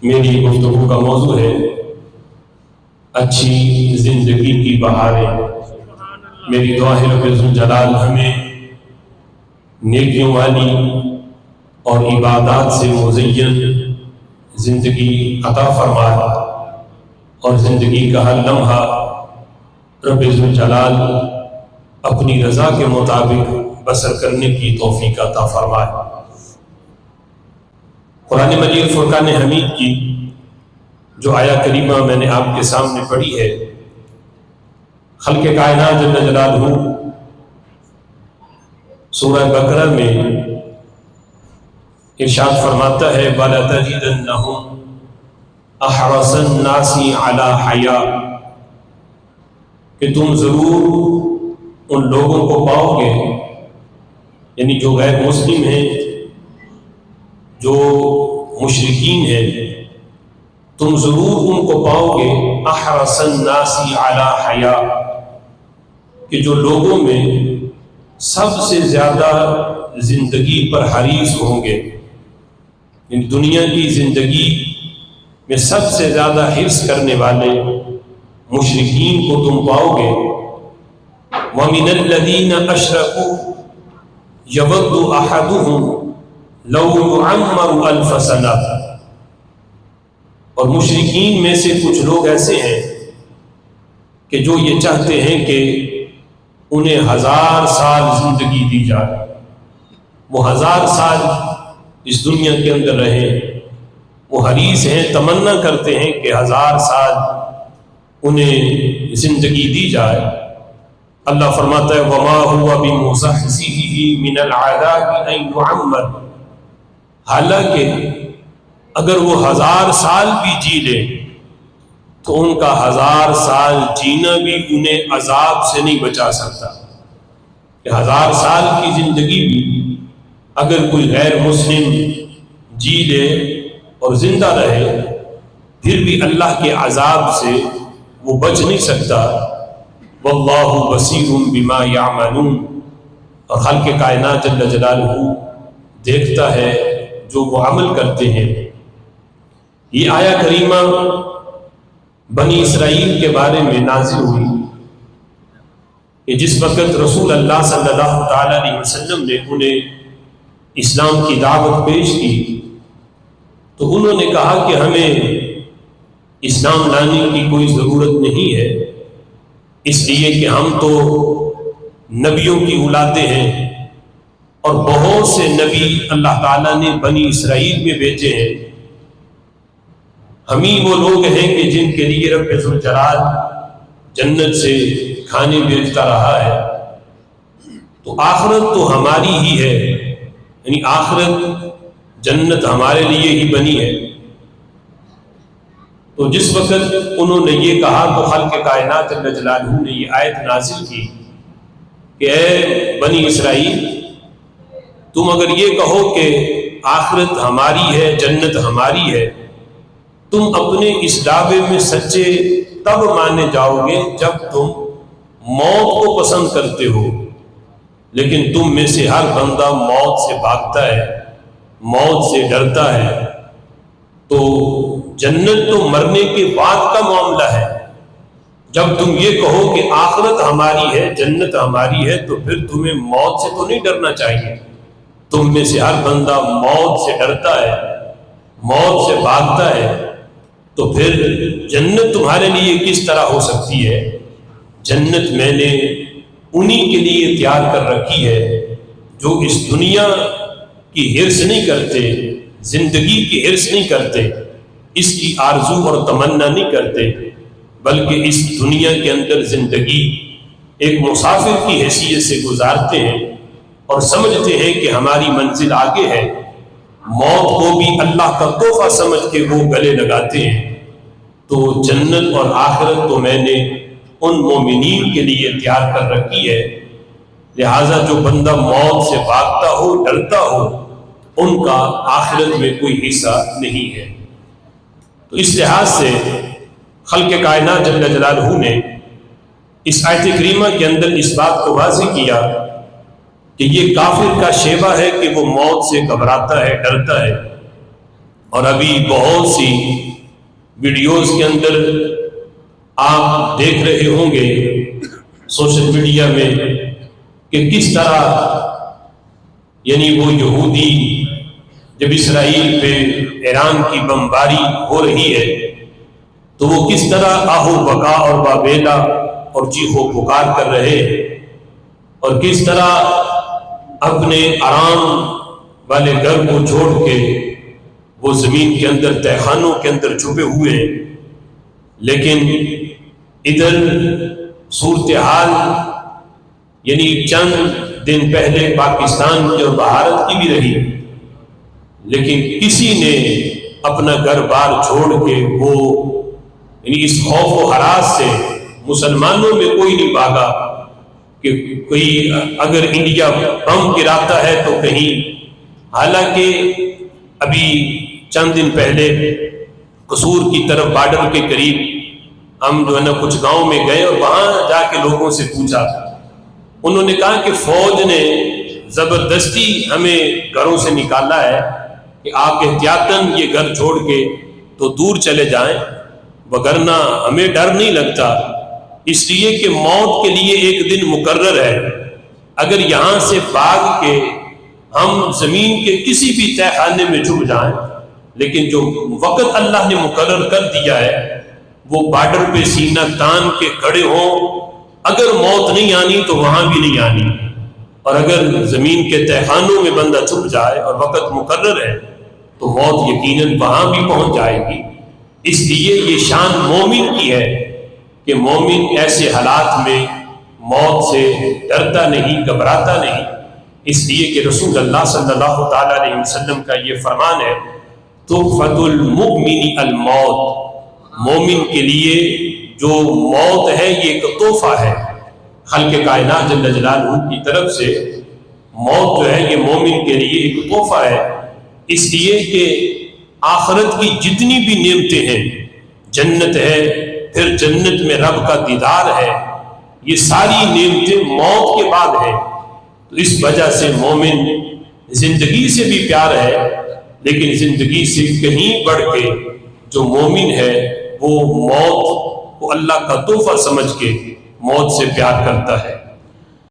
میری گفتگو کا موضوع ہے اچھی زندگی کی بہاریں۔ میری دعا ہے رب ذوالجلال ہمیں نیکیوں والی اور عبادات سے مزین زندگی عطا فرمائے، اور زندگی کا ہر لمحہ رب ذوالجلال اپنی رضا کے مطابق بسر کرنے کی توفیق عطا فرمائے۔ قرآن مجید فرقان حمید کی جو آیا کریمہ میں نے آپ کے سامنے پڑھی ہے، خلق کائنات جل جلالہ سورہ بقرہ میں ارشاد فرماتا ہے وَلَتَجِدَنَّهُمْ أَحْرَصَ النَّاسِ عَلَى حَيَاءٍ، کہ تم ضرور ان لوگوں کو پاؤ گے، یعنی جو غیر مسلم ہیں، جو مشرکین ہیں، تم ضرور ان کو پاؤ گے احرص الناس علی حیاء، کہ جو لوگوں میں سب سے زیادہ زندگی پر حریص ہوں گے، یعنی دنیا کی زندگی میں سب سے زیادہ حرص کرنے والے مشرکین کو تم پاؤ گے۔ وَمِنَ الَّذِينَ أَشْرَكُوا يَوَدُّ أَحَدُهُمْ لَوْ يُعَمَّرُ أَلْفَ سَنَةٍ، اور مشرکین میں سے کچھ لوگ ایسے ہیں کہ جو یہ چاہتے ہیں کہ انہیں 1000 سال زندگی دی جائے، وہ 1000 سال اس دنیا کے اندر رہیں، وہ حریص ہیں، تمنا کرتے ہیں کہ 1000 سال انہیں زندگی دی جائے۔ اللہ فرماتا ہے وَمَا هُوَ بِمُزَحْزِحِهِ مِنَ الْعَذَابِ أَن يُعَمَّرَ، حالانکہ اگر وہ 1000 سال بھی جی لیں تو ان کا 1000 سال جینا بھی انہیں عذاب سے نہیں بچا سکتا، کہ 1000 سال کی زندگی بھی اگر کوئی غیر مسلم جی لے اور زندہ رہے پھر بھی اللہ کے عذاب سے وہ بچ نہیں سکتا۔ واللہ بصیر بما یعملون، اور خالق کائنات جل جلالہ دیکھتا ہے جو وہ عمل کرتے ہیں۔ یہ آیا کریمہ بنی اسرائیل کے بارے میں نازل ہوئی کہ جس وقت رسول اللہ صلی اللہ تعالی علیہ وسلم نے انہیں اسلام کی دعوت پیش کی تو انہوں نے کہا کہ ہمیں اسلام لانے کی کوئی ضرورت نہیں ہے، اس لیے کہ ہم تو نبیوں کی اولادیں ہیں، اور بہت سے نبی اللہ تعالیٰ نے بنی اسرائیل میں بھیجے ہیں، ہم ہی وہ لوگ ہیں کہ جن کے لیے رب ذوالجلال جنت سے کھانے بھیجتا رہا ہے، تو آخرت تو ہماری ہی ہے، یعنی آخرت جنت ہمارے لیے ہی بنی ہے۔ تو جس وقت انہوں نے یہ کہا تو خالق کائنات جل جلالہ نے یہ آیت نازل کی کہ اے بنی اسرائیل، تم اگر یہ کہو کہ آخرت ہماری ہے، جنت ہماری ہے، تم اپنے اس دعوے میں سچے تب مانے جاؤ گے جب تم موت کو پسند کرتے ہو، لیکن تم میں سے ہر بندہ موت سے بھاگتا ہے، موت سے ڈرتا ہے۔ تو جنت تو مرنے کے بعد کا معاملہ ہے، جب تم یہ کہو کہ آخرت ہماری ہے، جنت ہماری ہے، تو پھر تمہیں موت سے تو نہیں ڈرنا چاہیے۔ تم میں سے ہر بندہ موت سے ڈرتا ہے، موت سے بھاگتا ہے، تو پھر جنت تمہارے لیے کس طرح ہو سکتی ہے؟ جنت میں نے انہی کے لیے تیار کر رکھی ہے جو اس دنیا کی حرص نہیں کرتے، زندگی کی حرص نہیں کرتے، اس کی آرزو اور تمنا نہیں کرتے، بلکہ اس دنیا کے اندر زندگی ایک مسافر کی حیثیت سے گزارتے ہیں اور سمجھتے ہیں کہ ہماری منزل آگے ہے، موت کو بھی اللہ کا تحفہ سمجھ کے وہ گلے لگاتے ہیں۔ تو جنت اور آخرت تو میں نے ان مومنین کے لیے تیار کر رکھی ہے، لہٰذا جو بندہ موت سے بھاگتا ہو، ڈرتا ہو، ان کا آخرت میں کوئی حصہ نہیں ہے۔ تو اس لحاظ سے خلق کائنات جل جلالہ نے اس آیت کریمہ کے اندر اس بات کو واضح کیا کہ یہ کافر کا شیوہ ہے کہ وہ موت سے گھبراتا ہے، ڈرتا ہے، اور ابھی بہت سی ویڈیوز کے اندر آپ دیکھ رہے ہوں گے سوشل میڈیا میں کہ کس طرح یعنی وہ یہودی جب اسرائیل پہ ایران کی بمباری ہو رہی ہے تو وہ کس طرح آہو بکا اور بابیلا اور چیخو پکار کر رہے ہیں، اور کس طرح اپنے آرام والے گھر کو چھوڑ کے وہ زمین کے اندر تہ خانوں کے اندر چھپے ہوئے ہیں۔ لیکن ادھر صورتحال یعنی چند دن پہلے پاکستان کی اور بھارت کی بھی رہی، لیکن کسی نے اپنا گھر بار چھوڑ کے وہ یعنی اس خوف و ہراس سے مسلمانوں میں کوئی نہیں بھاگا کہ کوئی اگر انڈیا بم گراتا ہے تو کہیں، حالانکہ ابھی چند دن پہلے قصور کی طرف بارڈر کے قریب ہم جو ہے نا کچھ گاؤں میں گئے اور وہاں جا کے لوگوں سے پوچھا، انہوں نے کہا کہ فوج نے زبردستی ہمیں گھروں سے نکالا ہے کہ آپ احتیاطاً یہ گھر چھوڑ کے تو دور چلے جائیں، وگرنہ ہمیں ڈر نہیں لگتا، اس لیے کہ موت کے لیے ایک دن مقرر ہے۔ اگر یہاں سے بھاگ کے ہم زمین کے کسی بھی تہ خانے میں چھپ جائیں، لیکن جو وقت اللہ نے مقرر کر دیا ہے وہ بارڈر پہ سینہ تان کے کھڑے ہوں، اگر موت نہیں آنی تو وہاں بھی نہیں آنی، اور اگر زمین کے تہ خانوں میں بندہ چھپ جائے اور وقت مقرر ہے تو موت یقیناً وہاں بھی پہنچ جائے گی۔ اس لیے یہ شان مومن کی ہے کہ مومن ایسے حالات میں موت سے ڈرتا نہیں، گھبراتا نہیں، اس لیے کہ رسول اللہ صلی اللہ تعالیٰ علیہ وسلم کا یہ فرمان ہے تحفۃ المؤمن الموت، مومن کے لیے جو موت ہے یہ ایک تحفہ ہے خالق کائنات جل جلالہ کی طرف سے۔ موت جو ہے یہ مومن کے لیے ایک تحفہ ہے، اس لیے کہ آخرت کی جتنی بھی نعمتیں ہیں، جنت ہے، پھر جنت میں رب کا دیدار ہے، یہ ساری نعمتیں موت کے بعد ہیں۔ تو اس وجہ سے مومن زندگی سے بھی پیار ہے، لیکن زندگی سے کہیں بڑھ کے جو مومن ہے وہ موت کو اللہ کا تحفہ سمجھ کے موت سے پیار کرتا ہے۔